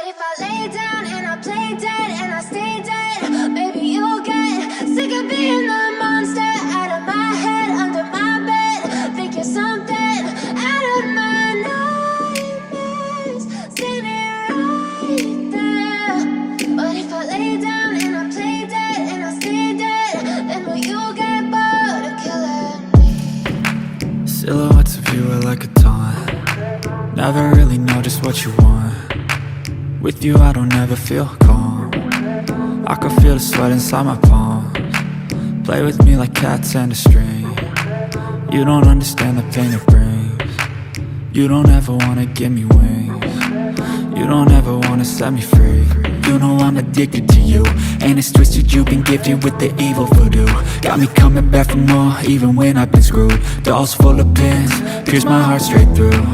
But if I lay down and I play dead and I stay dead, maybe you'll get sick of being the monster out of my head, under my bed. Think you're something out of my nightmares, standing right there. But if I lay down and I play dead and I stay dead, then will you get bored of killing me? Silhouettes of you are like a taunt. Never really know just what you want. With you I don't ever feel calm. I can feel the sweat inside my palms. Play with me like cats and a string. You don't understand the pain it brings. You don't ever wanna give me wings. You don't ever wanna set me free. You know I'm addicted to you, and it's twisted, you've been gifted with the evil voodoo. Got me coming back for more, even when I've been screwed. Dolls full of pins, pierce my heart straight through.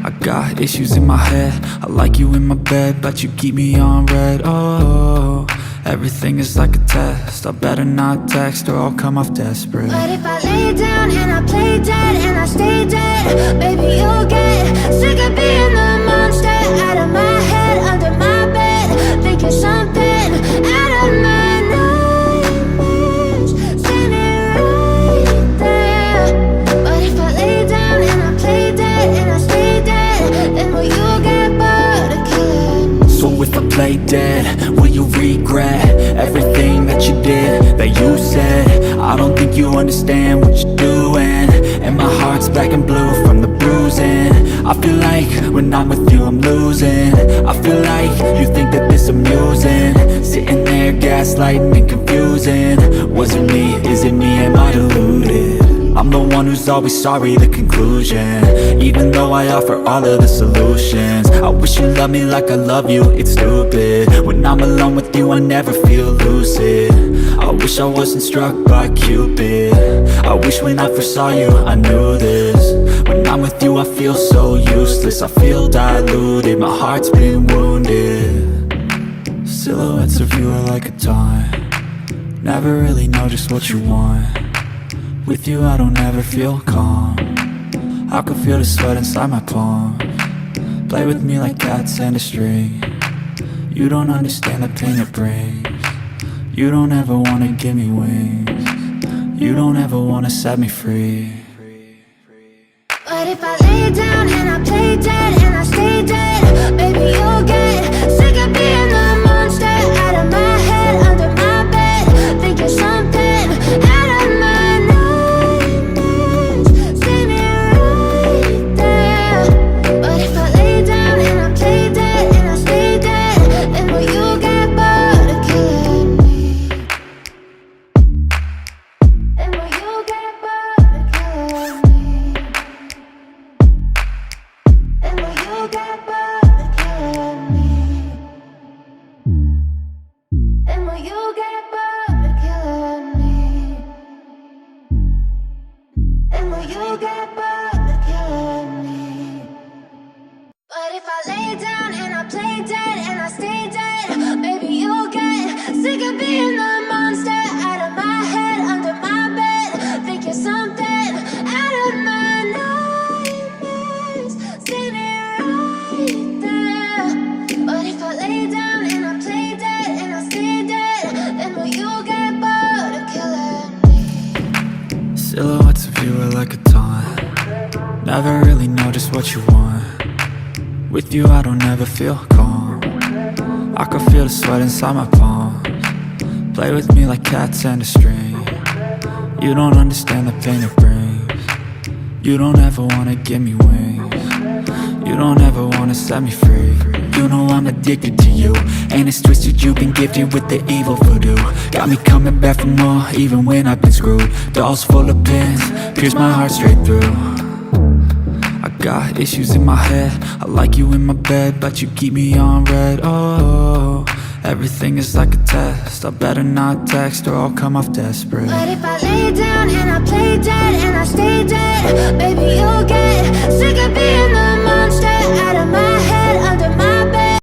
I got issues in my head, I like you in my bed, but you keep me on red. Oh, everything is like a test, I better not text or I'll come off desperate. But if I lay down and I play dead and I stay dead, baby you'll get sick of being the monster out of my head, under my bed. Think you're something out of my nightmares, standing right there. But if I lay down and I play dead and I stay dead, then will you get bored of killing me? So if I play dead, will you regret everything that you did, that you said? I don't think you understand what you're doing, and my heart's black and blue from the bruising. I feel like when I'm with you I'm losing. I feel like you think that this amusing, sitting there gaslighting and confusing. Was it me? Is it me? Am I deluded? I'm the one who's always sorry, the conclusion, even though I offer all of the solutions. I wish you loved me like I love you, it's stupid. When I'm alone with you I never feel lucid. I wish I wasn't struck by Cupid. I wish when I first saw you I knew this. When I'm with you I feel so useless, I feel diluted, my heart's been wounded. Silhouettes of you are like a taunt. Never really know just what you want. With you I don't ever feel calm. I can feel the sweat inside my palms. Play with me like cats and a string. You don't understand the pain it brings. You don't ever wanna give me wings. You don't ever wanna set me free. But if I lay down and I play dead and I stay dead, baby you'll get sick of being the monster out of my head, under my bed. Think you're something out of my nightmares, standing right there. But if I lay down and I play dead and I stay dead, then will you get bored of killing me? Then will you get bored of killing me? And will you get bored of killing me? And will you get bored of killing me? And will you get bored of killing me? But if I lay down and I play dead and I stay dead, maybe you'll get sick of being the monster out of my head, under my bed. Think you're something out of my nightmares, standing right there. But if I lay down and I play dead and I stay dead, then will you get bored of killing me? Silhouettes of you are like a taunt. Never really know just what you want. With you I don't ever feel calm. I can feel the sweat inside my palms. Play with me like cats and a string. You don't understand the pain it brings. You don't ever wanna give me wings. You don't ever wanna set me free. You know I'm addicted to you, and it's twisted, you've been gifted with the evil voodoo. Got me coming back for more, even when I've been screwed. Dolls full of pins, pierce my heart straight through. I got issues in my head, I like you in my bed, but you keep me on red. Oh, everything is like a test, I better not text or I'll come off desperate. But if I lay down and I play dead and I stay dead, baby you'll get sick of being the monster out of my